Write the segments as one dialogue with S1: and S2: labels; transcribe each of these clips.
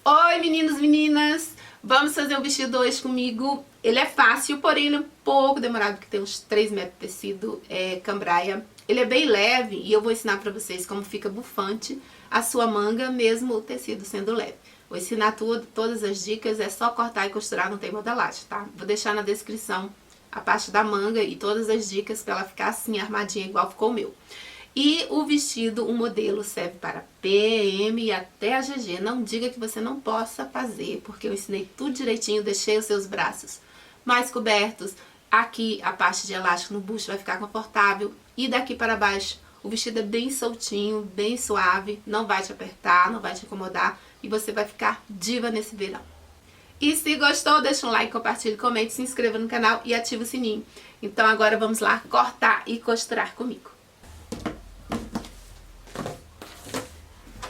S1: Oi meninos e meninas, vamos fazer um vestido hoje comigo. Ele é fácil, porém ele é um pouco demorado, porque tem uns 3 metros de tecido cambraia. Ele é bem leve e eu vou ensinar pra vocês como fica bufante a sua manga, mesmo o tecido sendo leve. Vou ensinar todas as dicas, é só cortar e costurar, não tem modelagem, tá? Vou deixar na descrição a parte da manga e todas as dicas pra ela ficar assim armadinha igual ficou o meu. E o vestido, o modelo serve para PM e até a GG. Não diga que você não possa fazer, porque eu ensinei tudo direitinho, deixei os seus braços mais cobertos. Aqui a parte de elástico no busto vai ficar confortável. E daqui para baixo o vestido é bem soltinho, bem suave, não vai te apertar, não vai te incomodar. E você vai ficar diva nesse verão. E se gostou, deixa um like, compartilhe, comente, se inscreva no canal e ative o sininho. Então agora vamos lá cortar e costurar comigo.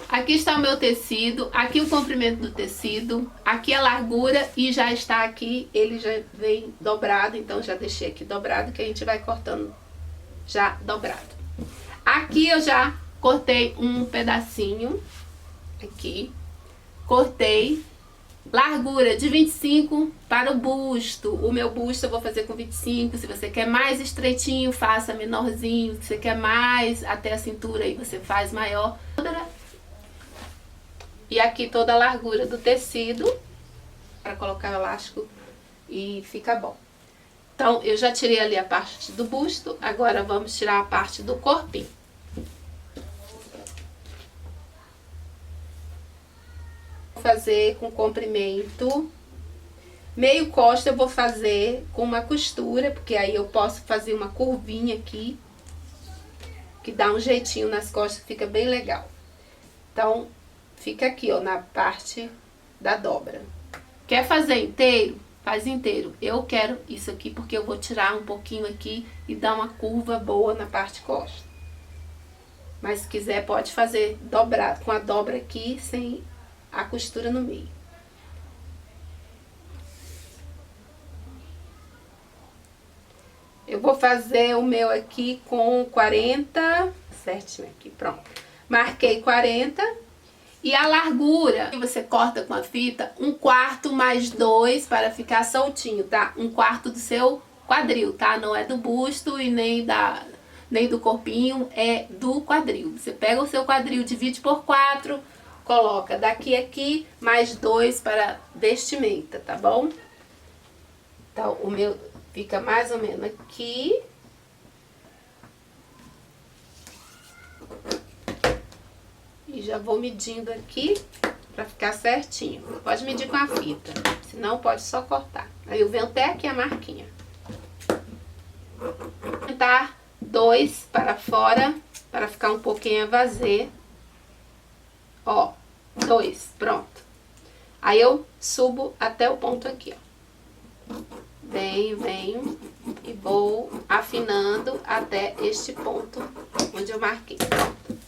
S1: Aqui está o meu tecido, aqui o comprimento do tecido, aqui a largura e já está aqui, ele já vem dobrado, então já deixei aqui dobrado, que a gente vai cortando já dobrado. Aqui eu já cortei um pedacinho, aqui, cortei, largura de 25 para o busto. O meu busto eu vou fazer com 25, se você quer mais estreitinho, faça menorzinho, se você quer mais até a cintura, aí você faz maior. E aqui toda a largura do tecido, para colocar o elástico e fica bom. Então, eu já tirei ali a parte do busto, agora vamos tirar a parte do corpinho. Vou fazer com comprimento. Meio costa eu vou fazer com uma costura, porque aí eu posso fazer uma curvinha aqui, que dá um jeitinho nas costas, fica bem legal. Então, fica aqui, ó, na parte da dobra. Quer fazer inteiro? Faz inteiro. Eu quero isso aqui porque eu vou tirar um pouquinho aqui e dar uma curva boa na parte costa. Mas se quiser pode fazer dobrado, com a dobra aqui, sem a costura no meio. Eu vou fazer o meu aqui com 40, certinho aqui, pronto. Marquei 40. E a largura, você corta com a fita 1/4 mais 2 para ficar soltinho, tá? 1/4 do seu quadril, tá? Não é do busto e nem do corpinho, é do quadril. Você pega o seu quadril, divide por 4, coloca daqui a aqui, mais 2 para vestimenta, tá bom? Então, o meu fica mais ou menos aqui. E já vou medindo aqui pra ficar certinho. Pode medir com a fita, senão pode só cortar. Aí eu venho até aqui a marquinha. Tentar 2 para fora, para ficar um pouquinho a vazio. Ó, 2, pronto. Aí eu subo até o ponto aqui, ó. Venho e vou afinando até este ponto onde eu marquei. Pronto.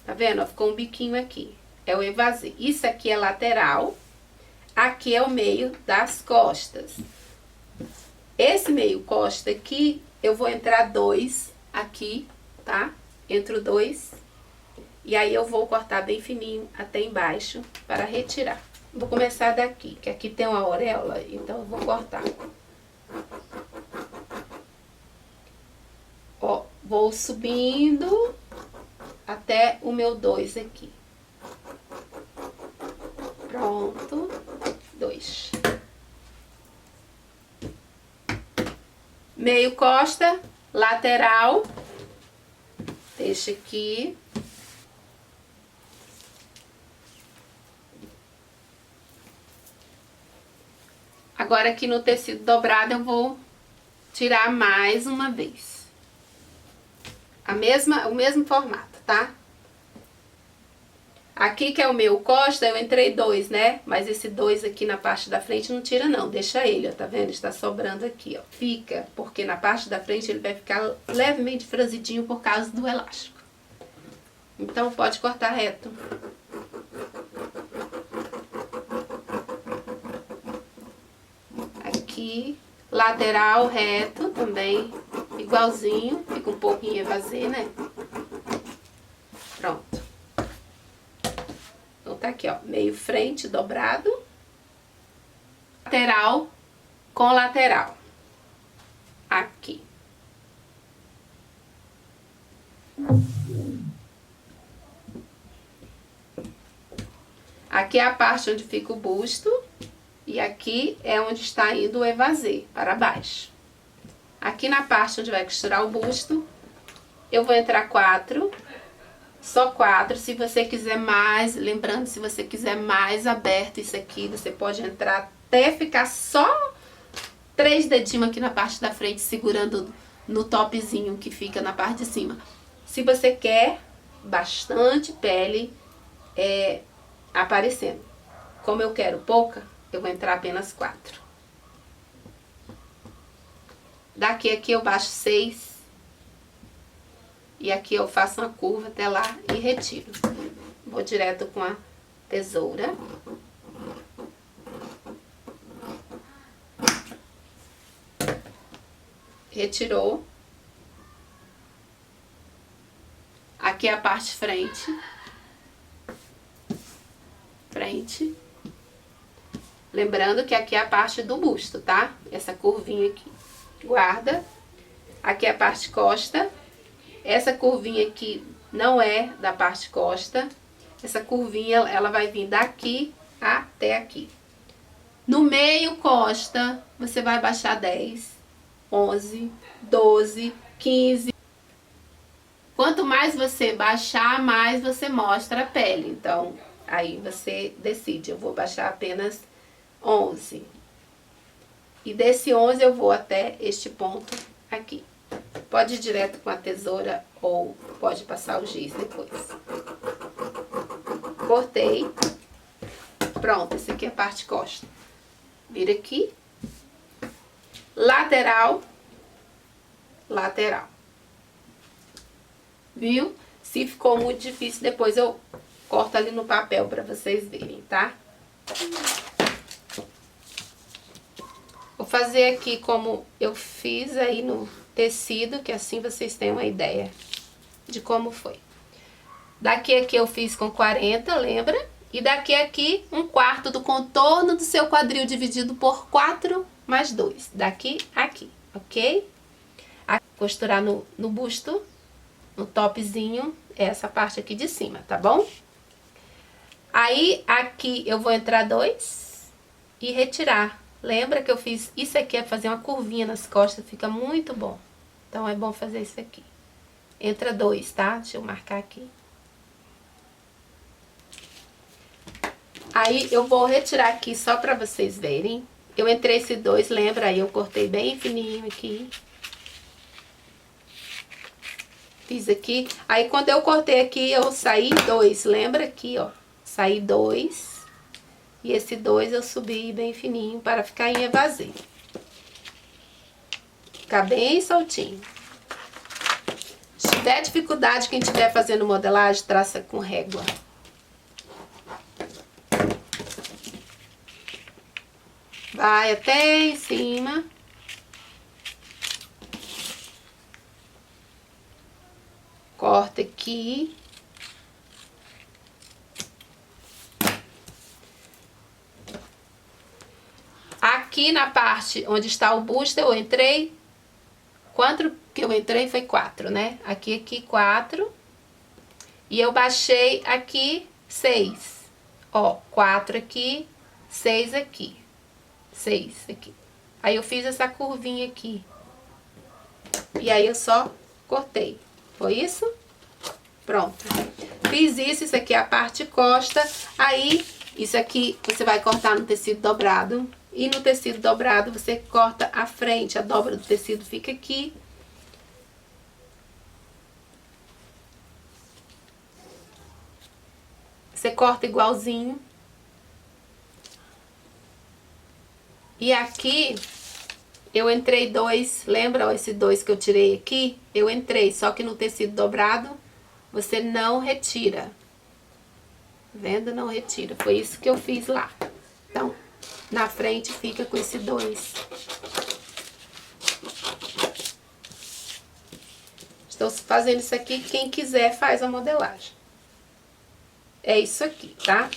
S1: Tá vendo? Ficou um biquinho aqui. É o evasê. Isso aqui é lateral. Aqui é o meio das costas. Esse meio costa aqui, eu vou entrar 2 aqui, tá? Entro 2. E aí eu vou cortar bem fininho até embaixo para retirar. Vou começar daqui, que aqui tem uma auréola, então eu vou cortar. Ó, vou subindo até o meu 2 aqui. Pronto. 2. Meio costa, lateral. Deixa aqui. Agora aqui no tecido dobrado eu vou tirar mais uma vez. O mesmo formato, tá? Aqui que é o meu costa, eu entrei 2, né? Mas esse 2 aqui na parte da frente não tira não, deixa ele, ó, tá vendo? Está sobrando aqui, ó. Fica, porque na parte da frente ele vai ficar levemente franzidinho por causa do elástico. Então pode cortar reto. Aqui, lateral reto também, igualzinho, fica um pouquinho evasê, né? Pronto. Então tá Aqui, ó, meio frente dobrado, lateral com lateral. Aqui. Aqui é a parte onde fica o busto e aqui é onde está indo o evasê, para baixo. Aqui na parte onde vai costurar o busto, eu vou entrar 4, só 4. Se você quiser mais, lembrando, se você quiser mais aberto isso aqui, você pode entrar até ficar só 3 dedinhos aqui na parte da frente, segurando no topzinho que fica na parte de cima. Se você quer bastante pele aparecendo. Como eu quero pouca, eu vou entrar apenas 4. Daqui aqui eu baixo 6. E aqui eu faço uma curva até lá e retiro. Vou direto com a tesoura. Retirou. Aqui é a parte frente. Frente. Lembrando que aqui é a parte do busto, tá? Essa curvinha aqui. Guarda. Aqui é a parte costa. Essa curvinha aqui não é da parte costa. Essa curvinha, ela vai vir daqui até aqui. No meio costa, você vai baixar 10, 11, 12, 15. Quanto mais você baixar, mais você mostra a pele. Então, aí você decide. Eu vou baixar apenas 11. E desse 11 eu vou até este ponto aqui. Pode ir direto com a tesoura ou pode passar o giz depois. Cortei. Pronto, essa aqui é a parte costa. Vira aqui. Lateral. Lateral. Viu? Se ficou muito difícil, depois eu corto ali no papel para vocês verem, tá? Vou fazer aqui como eu fiz aí no tecido, que assim vocês têm uma ideia de como foi. Daqui aqui eu fiz com 40, lembra? E daqui aqui, 1/4 do contorno do seu quadril dividido por 4 mais 2. Daqui aqui, ok? Aqui, costurar no busto, no topzinho, essa parte aqui de cima, tá bom? Aí, aqui eu vou entrar 2 e retirar. Lembra que eu fiz isso aqui, é fazer uma curvinha nas costas, fica muito bom. Então, é bom fazer isso aqui. Entra 2, tá? Deixa eu marcar aqui. Aí, eu vou retirar aqui só pra vocês verem. Eu entrei esse 2, lembra? Aí, eu cortei bem fininho aqui. Fiz aqui. Aí, quando eu cortei aqui, eu saí 2. Lembra aqui, ó? Saí 2. E esse 2 eu subi bem fininho para ficar em evasê. Ficar bem soltinho. Se tiver dificuldade, quem estiver fazendo modelagem, traça com régua. Vai até em cima. Corta aqui. Aqui na parte onde está o busto, eu entrei. Quanto que eu entrei foi 4, né? Aqui, 4. E eu baixei aqui 6. Ó, 4 aqui, 6 aqui. 6 aqui. Aí eu fiz essa curvinha aqui. E aí eu só cortei. Foi isso? Pronto. Fiz isso aqui é a parte costa. Aí, isso aqui você vai cortar no tecido dobrado. E no tecido dobrado você corta a frente, a dobra do tecido fica aqui. Você corta igualzinho. E aqui eu entrei 2, lembra ó, esse 2 que eu tirei aqui? Eu entrei, só que no tecido dobrado você não retira. Tá vendo? Não retira. Foi isso que eu fiz lá. Então, na frente fica com esse 2. Estou fazendo isso aqui, quem quiser faz a modelagem. é isso aqui, tá?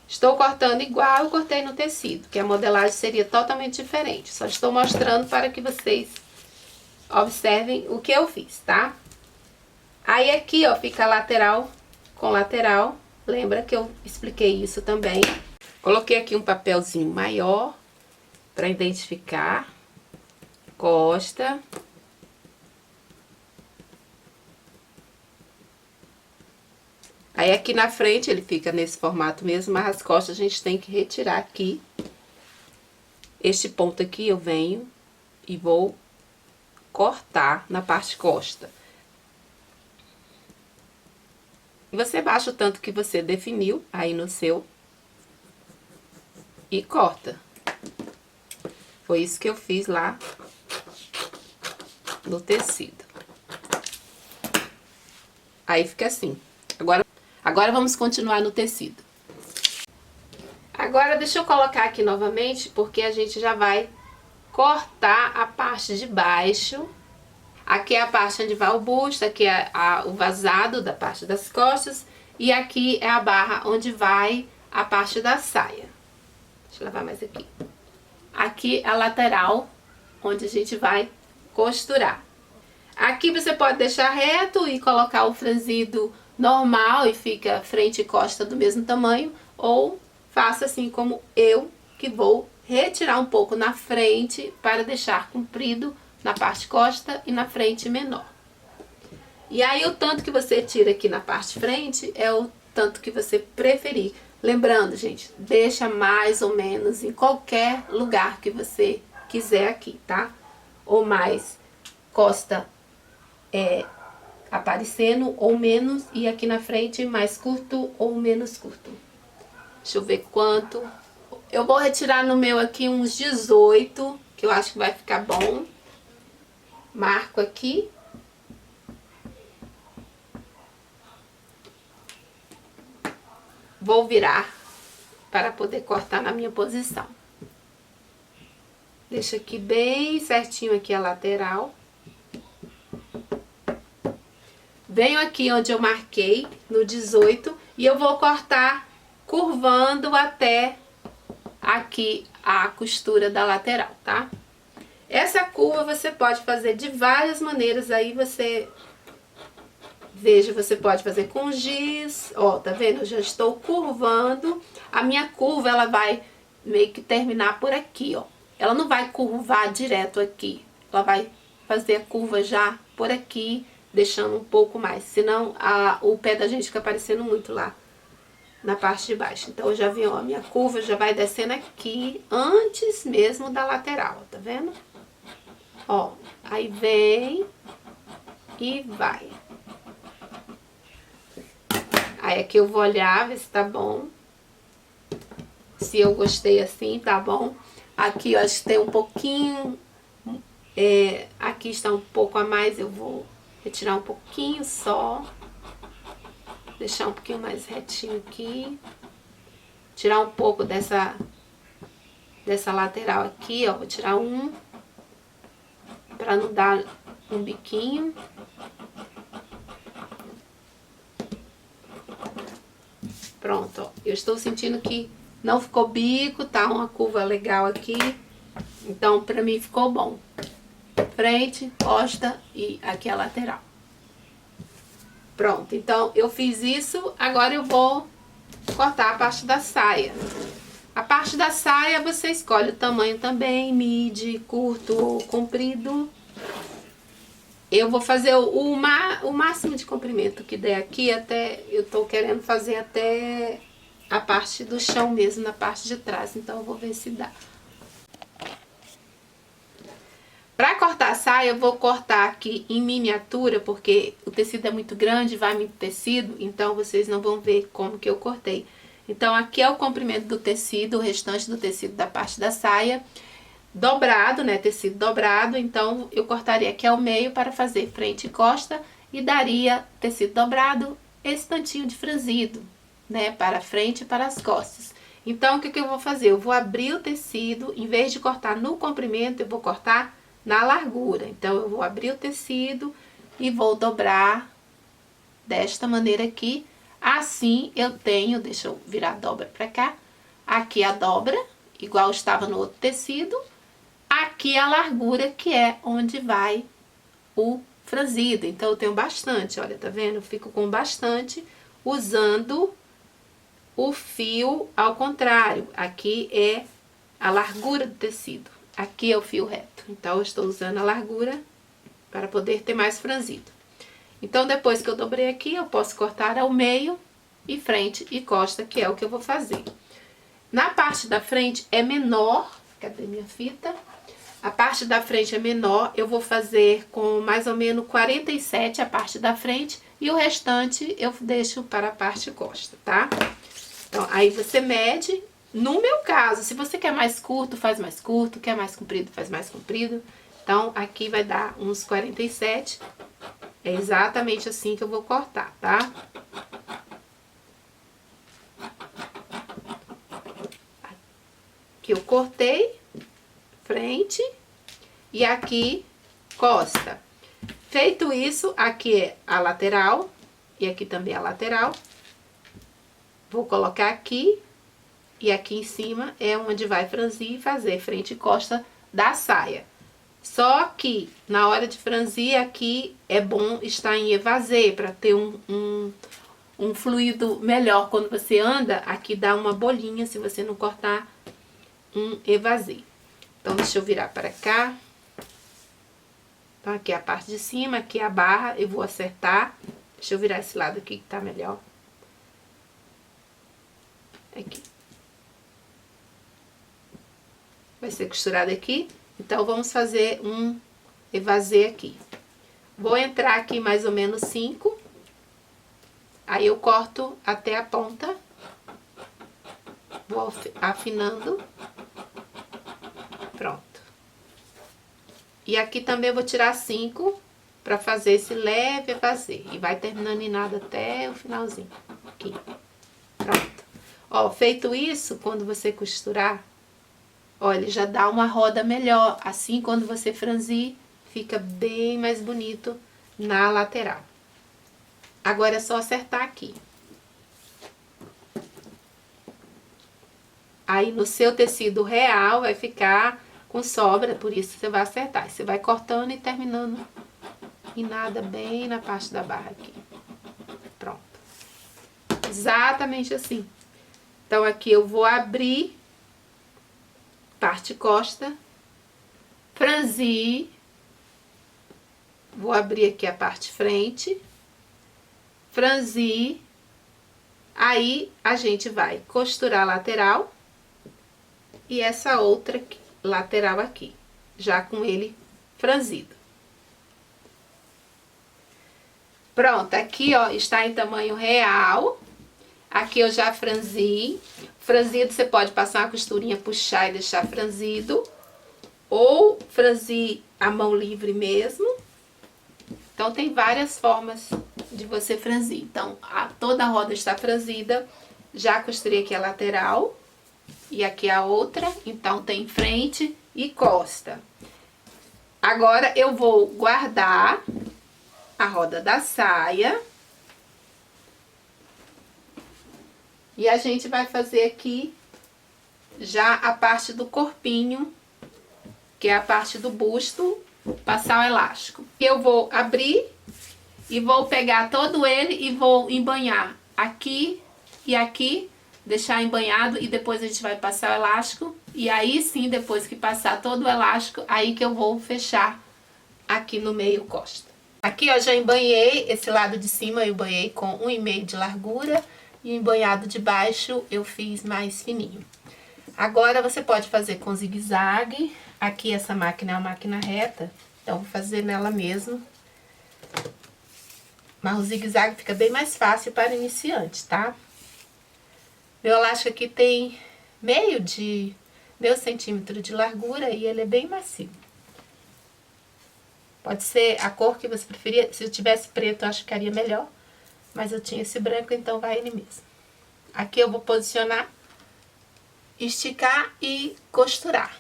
S1: Estou cortando igual eu cortei no tecido, que a modelagem seria totalmente diferente. Só estou mostrando para que vocês observem o que eu fiz, tá? Aí aqui, ó, fica lateral com lateral. Lembra que eu expliquei isso também. Coloquei aqui um papelzinho maior para identificar. Costa. Aí aqui na frente ele fica nesse formato mesmo, mas as costas a gente tem que retirar aqui. Este ponto aqui eu venho e vou cortar na parte costa. E você baixa o tanto que você definiu aí no seu e corta. Foi isso que eu fiz lá no tecido. Aí fica assim. Agora vamos continuar no tecido. Agora deixa eu colocar aqui novamente, porque a gente já vai cortar a parte de baixo. Aqui é a parte onde vai o busto, aqui é o vazado da parte das costas. E aqui é a barra onde vai a parte da saia. Deixa eu levar mais aqui. Aqui é a lateral, onde a gente vai costurar. Aqui você pode deixar reto e colocar o franzido normal e fica frente e costa do mesmo tamanho. Ou faça assim como eu, que vou retirar um pouco na frente para deixar comprido na parte costa e na frente menor. E aí o tanto que você tira aqui na parte frente é o tanto que você preferir. Lembrando, gente, deixa mais ou menos em qualquer lugar que você quiser aqui, tá? Ou mais costa aparecendo ou menos, e aqui na frente mais curto ou menos curto. Deixa eu ver quanto. Eu vou retirar no meu aqui uns 18, que eu acho que vai ficar bom. Marco aqui. Vou virar para poder cortar na minha posição. Deixa aqui bem certinho aqui a lateral. Venho aqui onde eu marquei, no 18, e eu vou cortar curvando até aqui a costura da lateral, tá? Essa curva você pode fazer de várias maneiras, aí você... Veja, você pode fazer com giz, ó, tá vendo? Eu já estou curvando. A minha curva, ela vai meio que terminar por aqui, ó. Ela não vai curvar direto aqui. Ela vai fazer a curva já por aqui, deixando um pouco mais. Senão, o pé da gente fica aparecendo muito lá na parte de baixo. Então, eu já vi, ó, a minha curva já vai descendo aqui, antes mesmo da lateral, tá vendo? Ó, aí vem e vai. Aí aqui eu vou olhar, ver se tá bom. Se eu gostei assim, tá bom. Aqui eu acho que tem um pouquinho... aqui está um pouco a mais, eu vou retirar um pouquinho só. Deixar um pouquinho mais retinho aqui. Tirar um pouco dessa lateral aqui, ó. Vou tirar um. Pra não dar um biquinho. Pronto, ó. Eu estou sentindo que não ficou bico, tá uma curva legal aqui. Então, pra mim ficou bom. Frente, costa e aqui a lateral. Pronto, então eu fiz isso, agora eu vou cortar a parte da saia. A parte da saia você escolhe o tamanho também, midi, curto ou comprido. Eu vou fazer o máximo de comprimento que der aqui, até eu tô querendo fazer até a parte do chão mesmo, na parte de trás, então eu vou ver se dá. Pra cortar a saia, eu vou cortar aqui em miniatura, porque o tecido é muito grande, vai muito tecido, então vocês não vão ver como que eu cortei. Então aqui é o comprimento do tecido, o restante do tecido da parte da saia. Dobrado, né, tecido dobrado, então eu cortaria aqui ao meio para fazer frente e costa e daria tecido dobrado esse tantinho de franzido, né, para frente e para as costas. Então o que eu vou fazer? Eu vou abrir o tecido, em vez de cortar no comprimento, eu vou cortar na largura. Então eu vou abrir o tecido e vou dobrar desta maneira aqui. Assim eu tenho, deixa eu virar a dobra pra cá, aqui a dobra, igual estava no outro tecido, aqui a largura que é onde vai o franzido. Então eu tenho bastante, olha, tá vendo? Eu fico com bastante usando o fio ao contrário. Aqui é a largura do tecido, aqui é o fio reto. Então eu estou usando a largura para poder ter mais franzido. Então depois que eu dobrei aqui, eu posso cortar ao meio e frente e costa, que é o que eu vou fazer. Na parte da frente é menor, cadê minha fita? A parte da frente é menor, eu vou fazer com mais ou menos 47 a parte da frente e o restante eu deixo para a parte costa, tá? Então, aí você mede. No meu caso, se você quer mais curto, faz mais curto, quer mais comprido, faz mais comprido. Então, aqui vai dar uns 47. É exatamente assim que eu vou cortar, tá? Aqui eu cortei, frente, e aqui, costa. Feito isso, aqui é a lateral, e aqui também a lateral. Vou colocar aqui, e aqui em cima é onde vai franzir e fazer frente e costa da saia. Só que, na hora de franzir, aqui é bom estar em evasê, para ter um fluido melhor. Quando você anda, aqui dá uma bolinha, se você não cortar um evasê. Então, deixa eu virar para cá. Então, aqui é a parte de cima, aqui é a barra, eu vou acertar. Deixa eu virar esse lado aqui que tá melhor. Aqui. Vai ser costurado aqui. Então, vamos fazer um evasê aqui. Vou entrar aqui mais ou menos 5. Aí, eu corto até a ponta. Vou afinando. Pronto. E aqui também eu vou tirar 5 para fazer esse leve evasê. E vai terminando em nada até o finalzinho. Aqui. Pronto. Ó, feito isso, quando você costurar, ó, ele já dá uma roda melhor. Assim, quando você franzir, fica bem mais bonito na lateral. Agora é só acertar aqui. Aí, no seu tecido real, vai ficar com sobra, por isso você vai acertar. Você vai cortando e terminando em nada bem na parte da barra aqui. Pronto. Exatamente assim. Então, aqui eu vou abrir parte costa, franzir, vou abrir aqui a parte frente, franzir, aí a gente vai costurar a lateral e essa outra aqui, lateral aqui, já com ele franzido. Pronto, aqui ó, está em tamanho real. Aqui eu já franzi. Franzido você pode passar uma costurinha, puxar e deixar franzido. Ou franzir a mão livre mesmo. Então tem várias formas de você franzir. Então toda a roda está franzida. Já costurei aqui a lateral. E aqui a outra. Então tem frente e costa. Agora eu vou guardar a roda da saia. E a gente vai fazer aqui já a parte do corpinho, que é a parte do busto, passar o elástico. Eu vou abrir e vou pegar todo ele e vou embanhar aqui e aqui, deixar embanhado e depois a gente vai passar o elástico. E aí sim, depois que passar todo o elástico, aí que eu vou fechar aqui no meio costa. Aqui eu já embanhei, esse lado de cima eu banhei com 1,5 de largura. E o embanhado de baixo eu fiz mais fininho. Agora você pode fazer com zigue-zague. Aqui essa máquina é uma máquina reta, então vou fazer nela mesmo. Mas o zigue-zague fica bem mais fácil para iniciante, tá? Meu elástico aqui tem meio centímetro de largura e ele é bem macio. Pode ser a cor que você preferir. Se eu tivesse preto, eu acho que ficaria melhor. Mas eu tinha esse branco, então vai ele mesmo. Aqui eu vou posicionar, esticar e costurar.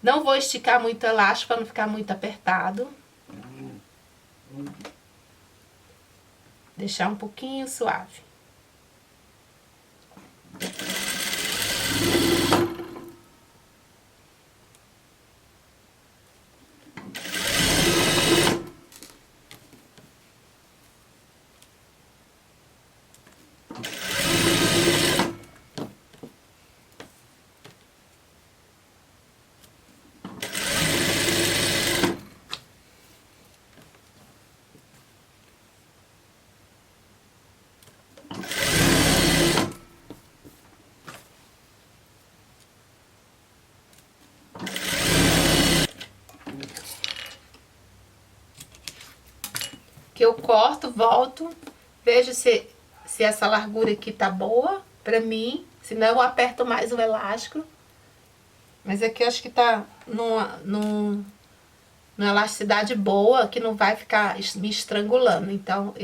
S1: Não vou esticar muito o elástico para não ficar muito apertado. Deixar um pouquinho suave. Que eu corto, volto, vejo se essa largura aqui tá boa pra mim, senão eu aperto mais o elástico. Mas aqui eu acho que tá numa elasticidade boa, que não vai ficar me estrangulando. Então,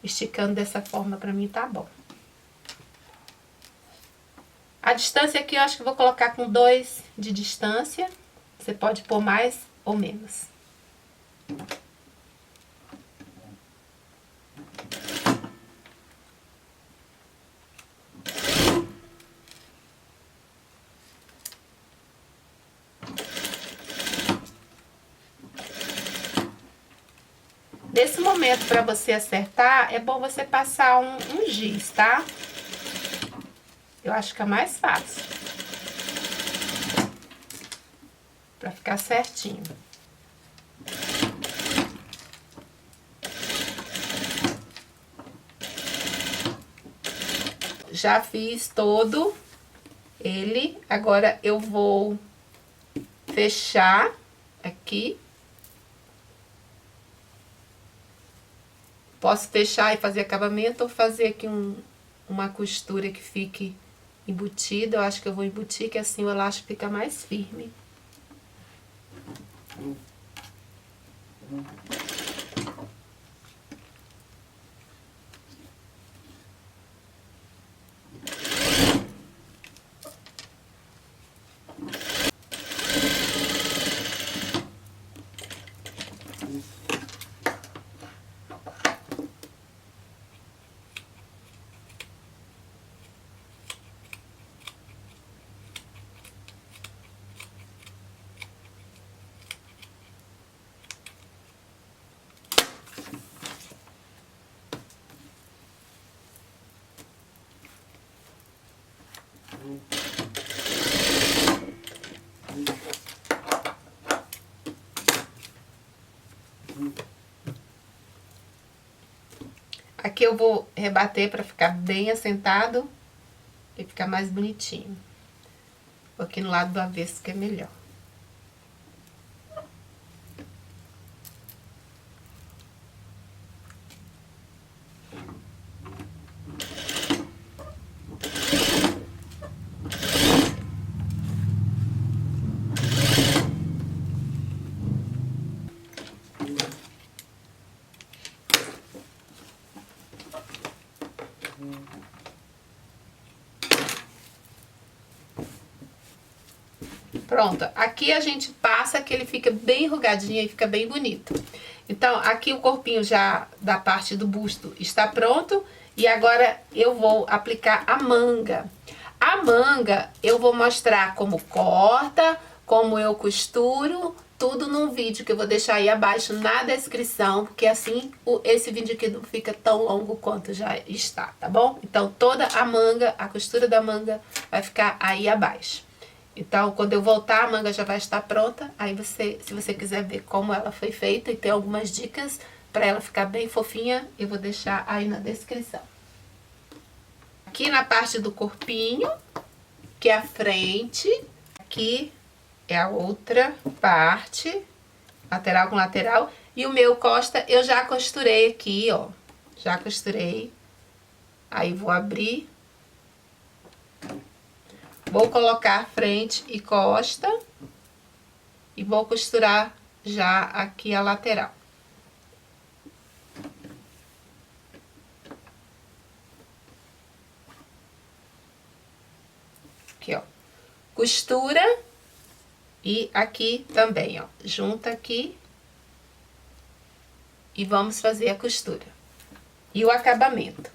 S1: esticando dessa forma pra mim tá bom. A distância aqui eu acho que eu vou colocar com 2 de distância. Você pode pôr mais ou menos. Nesse momento, para você acertar, é bom você passar um giz, tá? Eu acho que é mais fácil. Pra ficar certinho. Já fiz todo ele. Agora eu vou fechar aqui. Posso fechar e fazer acabamento ou fazer aqui uma costura que fique embutida. Eu acho que eu vou embutir, que assim o elástico fica mais firme. Aqui eu vou rebater para ficar bem assentado e ficar mais bonitinho. Vou aqui no lado do avesso, que é melhor. Pronto, aqui a gente passa que ele fica bem enrugadinho e fica bem bonito. Então, aqui o corpinho já da parte do busto está pronto. E agora eu vou aplicar a manga. A manga eu vou mostrar como corta, como eu costuro, tudo num vídeo que eu vou deixar aí abaixo na descrição, porque assim esse vídeo aqui não fica tão longo quanto já está, tá bom? Então toda a manga, a costura da manga vai ficar aí abaixo. Então, quando eu voltar, a manga já vai estar pronta. Aí você, se você quiser ver como ela foi feita e ter algumas dicas para ela ficar bem fofinha, eu vou deixar aí na descrição. Aqui na parte do corpinho, que é a frente, aqui é a outra parte, lateral com lateral. E o meu costa eu já costurei aqui, ó. Já costurei. Aí vou abrir. Vou colocar frente e costa e vou costurar já aqui a lateral. Aqui, ó. Costura e aqui também, ó. Junta aqui e vamos fazer a costura. E o acabamento.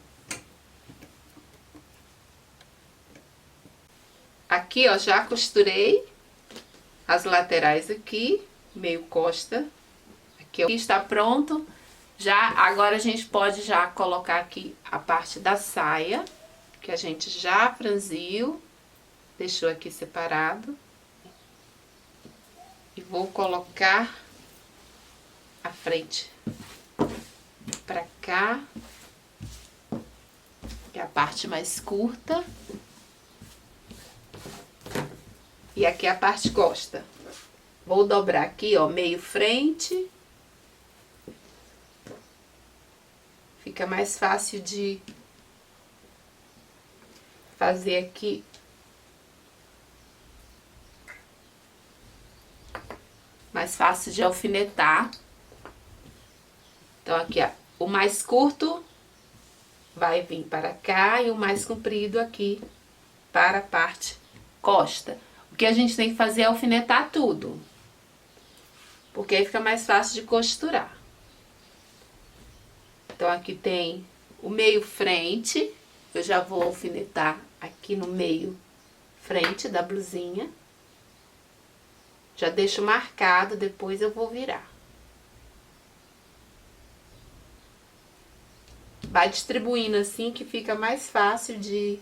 S1: Aqui, ó, já costurei as laterais aqui, meio costa. Aqui está pronto. Já, agora a gente pode já colocar aqui a parte da saia, que a gente já franziu, deixou aqui separado. E vou colocar a frente pra cá, que é a parte mais curta. E aqui é a parte costa. Vou dobrar aqui, ó, meio frente. Fica mais fácil de fazer aqui. Mais fácil de alfinetar. Então, aqui, ó, o mais curto vai vir para cá e o mais comprido aqui para a parte costa. O que a gente tem que fazer é alfinetar tudo, porque aí fica mais fácil de costurar. Então, aqui tem o meio frente, eu já vou alfinetar aqui no meio frente da blusinha. Já deixo marcado, depois eu vou virar. Vai distribuindo assim que fica mais fácil de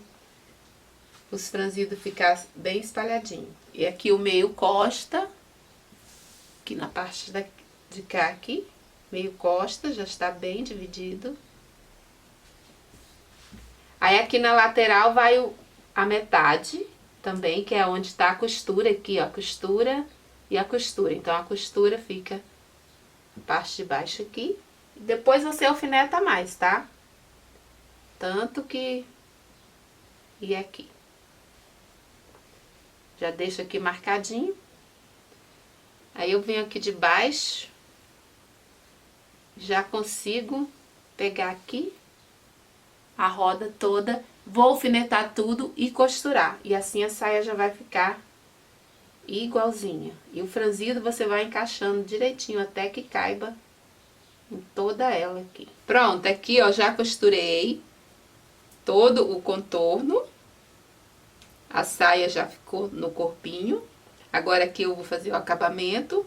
S1: os franzidos ficar bem espalhadinho. E aqui o meio costa, aqui na parte de cá aqui, meio costa, já está bem dividido. Aí aqui na lateral vai a metade também, que é onde está a costura aqui, ó, a costura e a costura. Então a costura fica a parte de baixo aqui. Depois você alfineta mais, tá? Tanto que... E aqui. Já deixo aqui marcadinho. Aí eu venho aqui de baixo. Já consigo pegar aqui a roda toda. Vou alfinetar tudo e costurar. E assim a saia já vai ficar igualzinha. E o franzido você vai encaixando direitinho até que caiba em toda ela aqui. Pronto, aqui ó, já costurei todo o contorno. A saia já ficou no corpinho. Agora aqui eu vou fazer o acabamento.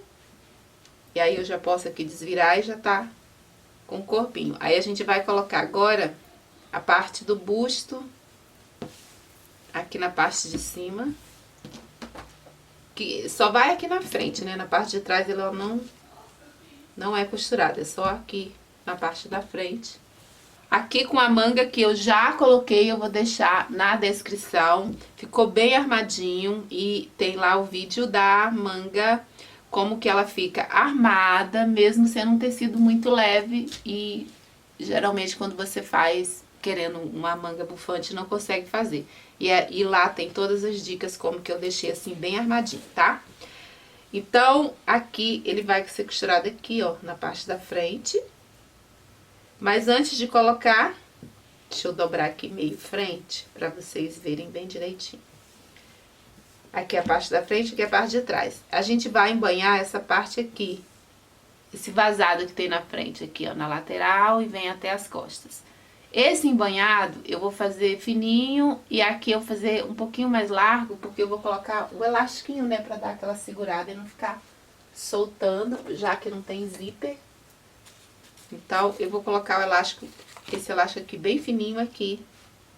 S1: E aí eu já posso aqui desvirar e já tá com o corpinho. Aí a gente vai colocar agora a parte do busto aqui na parte de cima. Que só vai aqui na frente, né? Na parte de trás ela não é costurada, é só aqui na parte da frente. Aqui com a manga que eu já coloquei, eu vou deixar na descrição. Ficou bem armadinho e tem lá o vídeo da manga, como que ela fica armada, mesmo sendo um tecido muito leve. E geralmente quando você faz querendo uma manga bufante, não consegue fazer. E lá tem todas as dicas como que eu deixei assim bem armadinho, tá? Então, aqui ele vai ser costurado aqui, ó, na parte da frente. Mas antes de colocar, deixa eu dobrar aqui meio frente, pra vocês verem bem direitinho. Aqui é a parte da frente, aqui é a parte de trás. A gente vai embanhar essa parte aqui, esse vazado que tem na frente aqui, ó, na lateral e vem até as costas. Esse embanhado eu vou fazer fininho e aqui eu vou fazer um pouquinho mais largo, porque eu vou colocar o elastiquinho, né, pra dar aquela segurada e não ficar soltando, já que não tem zíper. Então, eu vou colocar o elástico, esse elástico aqui bem fininho aqui,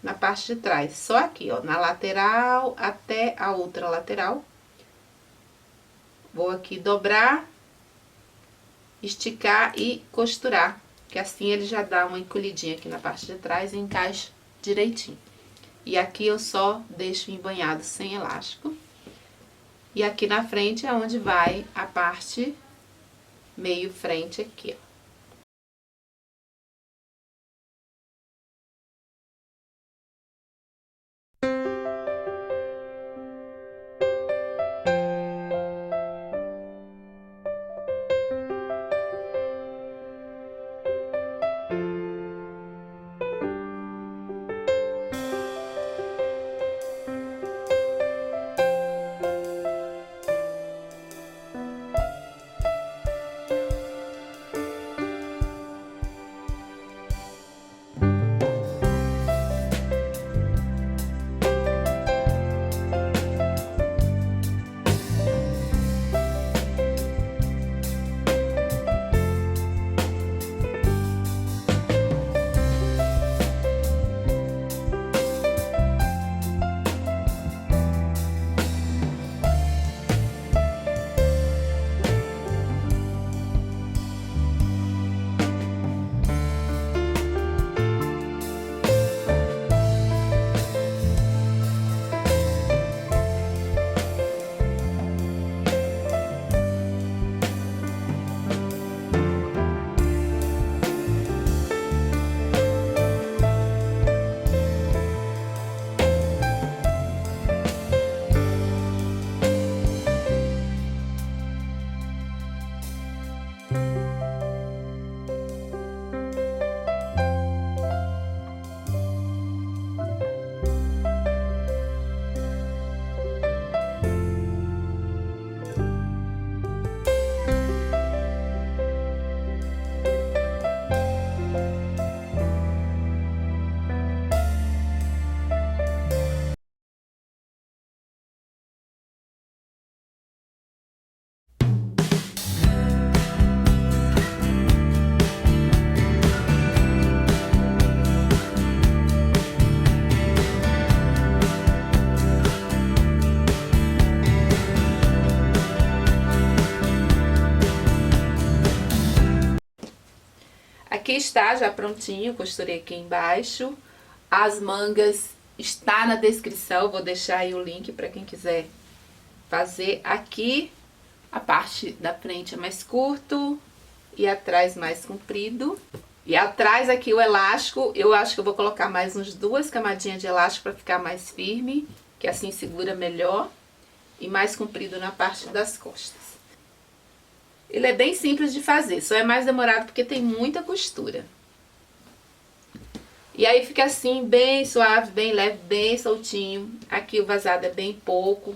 S1: na parte de trás. Só aqui, ó, na lateral até a outra lateral. Vou aqui dobrar, esticar e costurar, que assim ele já dá uma encolhidinha aqui na parte de trás e encaixa direitinho. E aqui eu só deixo embanhado sem elástico. E aqui na frente é onde vai a parte meio frente aqui, ó. aqui está já prontinho, costurei aqui embaixo. As mangas está na descrição, vou deixar aí o link para quem quiser fazer. Aqui a parte da frente é mais curto e atrás mais comprido. E atrás aqui o elástico, eu acho que eu vou colocar mais uns 2 camadinhas de elástico para ficar mais firme, que assim segura melhor, e mais comprido na parte das costas. Ele é bem simples de fazer, só é mais demorado porque tem muita costura. E aí fica assim, bem suave, bem leve, bem soltinho. Aqui o vazado é bem pouco.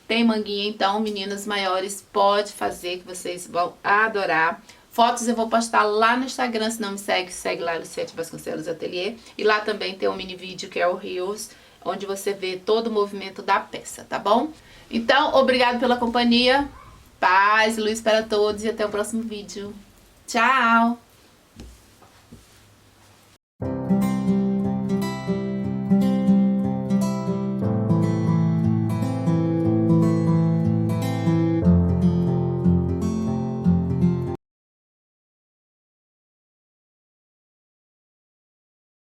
S1: Tem manguinha, então, meninas maiores, pode fazer que vocês vão adorar. Fotos eu vou postar lá no Instagram, se não me segue, segue lá, Luciete Vasconcelos Ateliê. E lá também tem um mini vídeo que é o Reels, onde você vê todo o movimento da peça, tá bom? Então, obrigado pela companhia. Paz e luz para todos e até o próximo vídeo. Tchau!